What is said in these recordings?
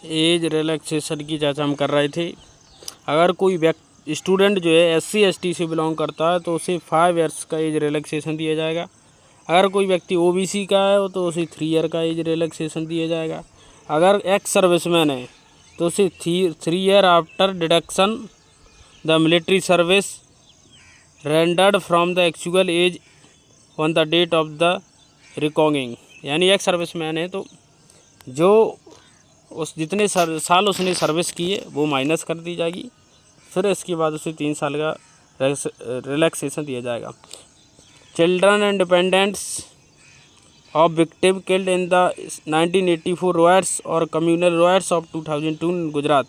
Age relaxation की चर्चा हम कर रहे थे। अगर कोई स्टूडेंट जो है SC ST से बिलोंग करता है तो उसे 5 ईयर्स का एज रिलैक्सेशन दिया जाएगा। अगर कोई व्यक्ति OBC का है तो उसे 3 ईयर का एज रिलैक्सेशन दिया जाएगा। अगर एक्स सर्विसमैन है तो उसे 3 year after deduction the military service rendered from the actual age on the date of the recording. यानी एक्स सर्विसमैन है तो जो उस जितने साल उसने सर्विस की है वो माइनस कर दी जाएगी, फिर इसके बाद उसे 3 साल का रिलैक्सेशन दिया जाएगा। Children and dependents of victim killed in the 1984 riots और communal riots of 2002 in Gujarat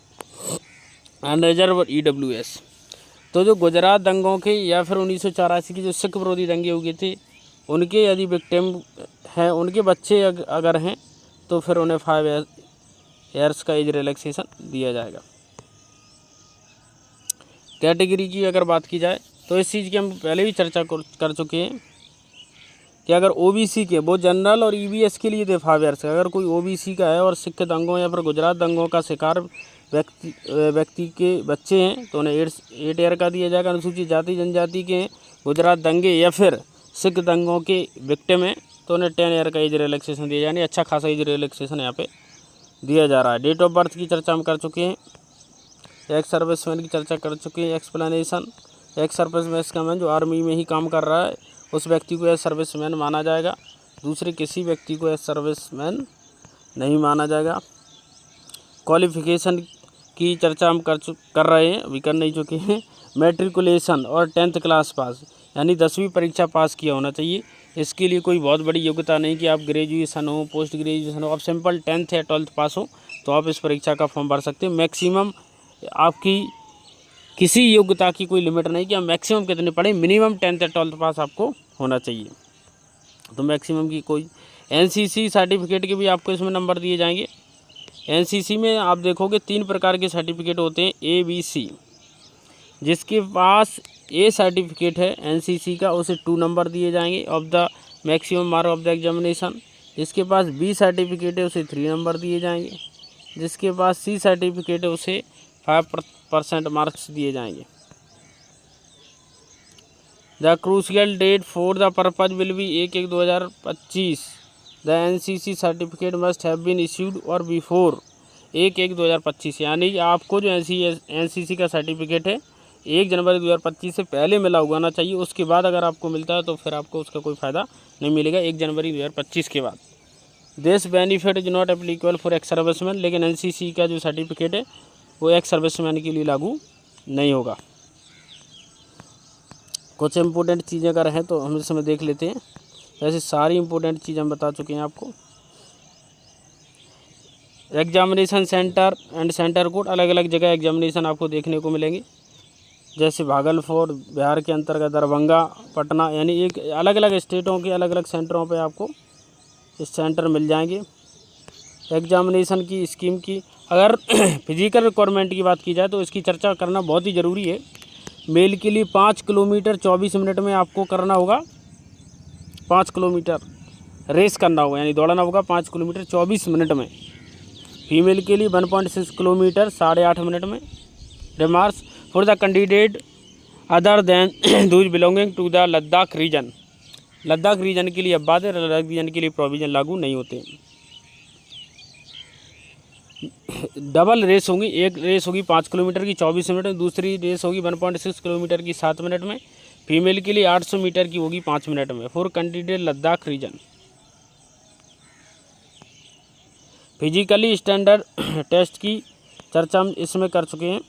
and reserve EWS। तो जो गुजरात दंगों के या फिर 1984 की जो सिख विरोधी दंगे हुए थे उनके यदि विक्टिम हैं, उनके बच्चे अगर हैं तो फिर उन्हें 5 ईयर्स का एज रिलैक्सेशन दिया जाएगा। कैटेगरी की अगर बात की जाए तो इस चीज़ की हम पहले भी चर्चा कर चुके हैं कि अगर OBC के वो जनरल और EBS के लिए थे 5 ईयर्स का। अगर कोई OBC का है और सिख दंगों या फिर गुजरात दंगों का शिकार व्यक्ति के बच्चे हैं तो उन्हें 8 ईयर का दिया जाएगा। अनुसूचित जाति जनजाति के गुजरात दंगे या फिर सिख दंगों के विक्टिम हैं तो उन्हें 10 ईयर का एज रिलैक्सेशन दिया, यानी अच्छा खासा एज रिलैक्सेशन यहाँ पे दिया जा रहा है। डेट ऑफ बर्थ की चर्चा हम कर चुके हैं, एक्स सर्विसमैन की चर्चा कर चुके हैं। एक्सप्लेनेशन, एक्स सर्विसमैन जो आर्मी में ही काम कर रहा है उस व्यक्ति को एक्स सर्विसमैन माना जाएगा, दूसरे किसी व्यक्ति को एक्स सर्विसमैन नहीं माना जाएगा। क्वालिफिकेशन की चर्चा हम कर रहे हैं, अभी कर नहीं चुके हैं। मैट्रिकुलेशन और 10th क्लास पास यानी 10वीं परीक्षा पास किया होना चाहिए। इसके लिए कोई बहुत बड़ी योग्यता नहीं कि आप ग्रेजुएशन हो, पोस्ट ग्रेजुएशन हो, आप सिंपल 10th या 12th पास हो तो आप इस परीक्षा का फॉर्म भर सकते हैं। मैक्सिमम आपकी किसी योग्यता की कोई लिमिट नहीं कि आप मैक्सिमम कितने पढ़ें, मिनिमम 10th या 12th पास आपको होना चाहिए। तो मैक्सिमम की कोई NCC सर्टिफिकेट के भी आपको इसमें नंबर दिए जाएंगे। NCC में आप देखोगे 3 प्रकार के सर्टिफिकेट होते हैं A, B, C। जिसके पास A सर्टिफिकेट है NCC का उसे 2 नंबर दिए जाएंगे of the maximum mark of the examination. जिसके पास B सर्टिफिकेट है उसे 3 नंबर दिए जाएंगे। जिसके पास C सर्टिफिकेट है उसे 5% मार्क्स दिए जाएंगे। The crucial date for the purpose will be 1/1/2025। The NCC certificate must have been issued or before 1/1/2025। यानी आपको जो NCC का सर्टिफिकेट है 1 जनवरी 2025 से पहले मिला हुआ ना चाहिए। उसके बाद अगर आपको मिलता है तो फिर आपको उसका कोई फ़ायदा नहीं मिलेगा 1 जनवरी 2025 के बाद। This benefit is not applicable for ex serviceman. लेकिन NCC का जो सर्टिफिकेट है वो एक्स सर्विसमैन के लिए लागू नहीं होगा। कुछ इम्पोर्टेंट चीज़ें अगर हैं तो हम इस समय देख लेते हैं। ऐसे सारी इम्पोर्टेंट चीज़ें हम बता चुके हैं आपको। Examination centre and centre code, अलग अलग जगह एग्जामिनेशन आपको देखने को मिलेंगे। जैसे भागलपुर बिहार के अंतर्गत, दरभंगा, पटना, यानी एक अलग अलग स्टेटों के अलग अलग सेंटरों पे आपको इस सेंटर मिल जाएंगे। एग्जामिनेशन की स्कीम की अगर फिजिकल रिक्वायरमेंट की बात की जाए तो इसकी चर्चा करना बहुत ही ज़रूरी है। मेल के लिए 5 किलोमीटर 24 मिनट में आपको करना होगा, 5 किलोमीटर रेस करना होगा यानी दौड़ना होगा 5 किलोमीटर 24 मिनट में। फीमेल के लिए 1.6 किलोमीटर 8.5 मिनट में। Remarks for the candidate other than those belonging to the Ladakh region. Ladakh region के लिए अब बात है, लद्दाख रीजन के लिए प्रोविज़न लागू नहीं होते। डबल रेस होगी, एक रेस होगी 5 किलोमीटर की 24 मिनट में, दूसरी रेस होगी 1.6 किलोमीटर की 7 मिनट में। फीमेल के लिए 800 मीटर की होगी 5 मिनट में। For candidate Ladakh region. Physically standard test की चर्चा हम इसमें कर चुके हैं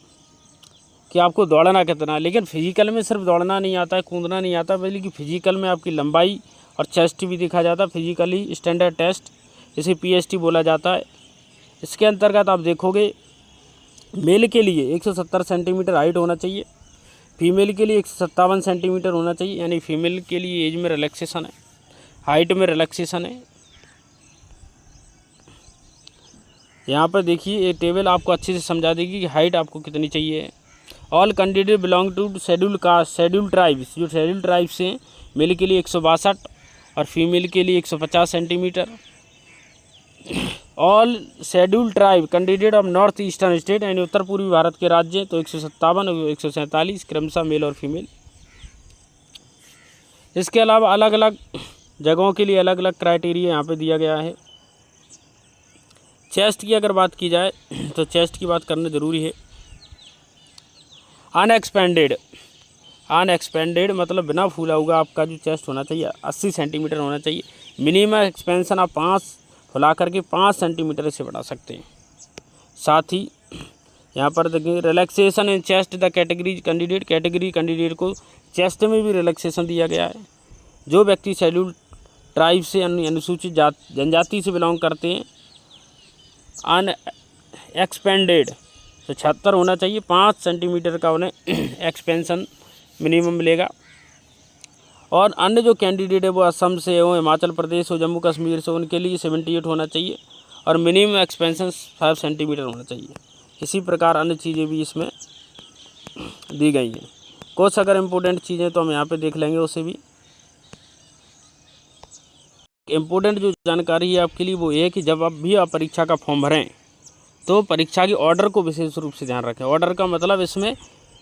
कि आपको दौड़ना कितना है। लेकिन फिजिकल में सिर्फ दौड़ना नहीं आता है, कूदना नहीं आता, बल्कि फिजिकल में आपकी लंबाई और चेस्ट भी देखा जाता है। फिजिकली स्टैंडर्ड टेस्ट, इसे PST बोला जाता है। इसके अंतर्गत आप देखोगे मेल के लिए 170 सेंटीमीटर हाइट होना चाहिए, फीमेल के लिए 157 सेंटीमीटर होना चाहिए। यानी फीमेल के लिए एज में रिलैक्सेशन है, हाइट में रिलैक्सेशन है। यहाँ पर देखिए ये टेबल आपको अच्छे से समझा देगी कि हाइट आपको कितनी चाहिए। All candidate belong to schedule caste, schedule tribes, जो शेड्यूल ट्राइब्स हैं मेल के लिए 162 और फीमेल के लिए 150 centimetre. All schedule tribe candidate of north eastern state यानी उत्तर पूर्वी भारत के राज्य, तो 157 और 147 क्रमशः मेल और फीमेल। इसके अलावा अलग अलग जगहों के लिए अलग अलग क्राइटेरिया यहाँ पे दिया गया है। चेस्ट की अगर बात की जाए तो चेस्ट की बात करना ज़रूरी है। अनएक्सपेंडेड मतलब बिना फूला हुआ आपका जो चेस्ट होना चाहिए 80 सेंटीमीटर होना चाहिए। मिनिमम एक्सपेंशन आप 5 फुला करके 5 सेंटीमीटर से बढ़ा सकते हैं। साथ ही यहाँ पर देखिए relaxation in chest the category candidate को चेस्ट में भी रिलैक्सेशन दिया गया है। जो व्यक्ति शेड्यूल ट्राइब से अनुसूचित जनजाति से बिलोंग करते हैं, अनएक्सपेंडेड तो 76 होना चाहिए, 5 सेंटीमीटर का उन्हें एक्सपेंशन मिनिमम मिलेगा। और अन्य जो कैंडिडेट है वो असम से हो, हिमाचल प्रदेश हो, जम्मू कश्मीर से, उनके लिए 78 होना चाहिए और मिनिमम एक्सपेंशन 5 सेंटीमीटर होना चाहिए। इसी प्रकार अन्य चीज़ें भी इसमें दी गई हैं। कुछ अगर इम्पोर्टेंट चीज़ें तो हम यहाँ पे देख लेंगे उसे भी। इम्पोर्टेंट जो जानकारी है आपके लिए वो ये है कि जब आप परीक्षा का फॉर्म भरें तो परीक्षा के ऑर्डर को विशेष रूप से ध्यान रखें। ऑर्डर का मतलब इसमें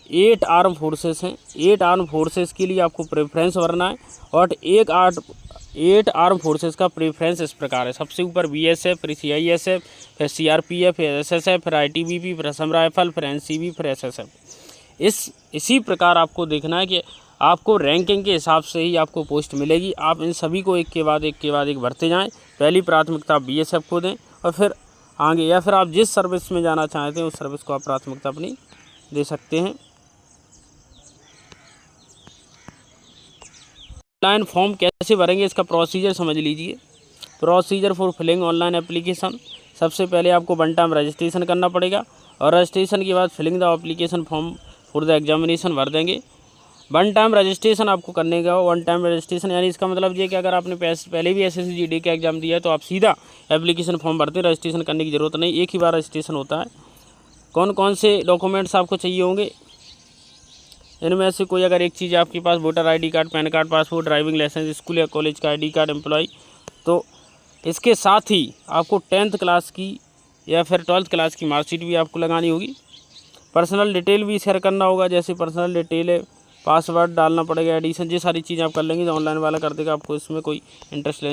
8 आर्म फोर्सेस हैं। 8 आर्म फोर्सेस के लिए आपको प्रेफरेंस भरना है और 8 आर्म फोर्सेस का प्रेफरेंस इस प्रकार है। सबसे ऊपर BSF, फिर CISF, फिर CRPF, फिर SSF, फिर ITBP, फिर असम राइफल, फिर NCB, फिर SSF। इसी प्रकार आपको देखना है कि आपको रैंकिंग के हिसाब से ही आपको पोस्ट मिलेगी। आप इन सभी को एक के बाद एक भरते जाएँ। पहली प्राथमिकता आप BSF को दें और फिर आगे, या फिर आप जिस सर्विस में जाना चाहते हैं उस सर्विस को आप प्राथमिकता अपनी दे सकते हैं। ऑनलाइन फॉर्म कैसे भरेंगे इसका प्रोसीजर समझ लीजिए। Procedure for filling online application. सबसे पहले आपको 1 टाइम रजिस्ट्रेशन करना पड़ेगा और रजिस्ट्रेशन के बाद filling the application form for the examination भर देंगे। 1 टाइम रजिस्ट्रेशन आपको करने का। 1 टाइम रजिस्ट्रेशन यानी इसका मतलब ये कि अगर आपने पहले भी SSC GD का एग्जाम दिया है तो आप सीधा एप्लीकेशन फॉर्म भरते, रजिस्ट्रेशन करने की ज़रूरत नहीं, एक ही बार रजिस्ट्रेशन होता है। कौन कौन से डॉक्यूमेंट्स आपको चाहिए होंगे, इनमें से कोई अगर एक चीज़ आपके पास voter ID card, PAN card, passport, driving licence, school या कॉलेज का ID कार्ड, एम्प्लॉय, तो इसके साथ ही आपको 10th क्लास की या फिर 12th क्लास की मार्कशीट भी आपको लगानी होगी। पर्सनल डिटेल भी शेयर करना होगा, जैसे पर्सनल डिटेल है, पासवर्ड डालना पड़ेगा, एडिशन, ये सारी चीज़ें आप कर लेंगे। ऑनलाइन वाला कर देगा, आपको इसमें कोई इंटरेस्ट लेने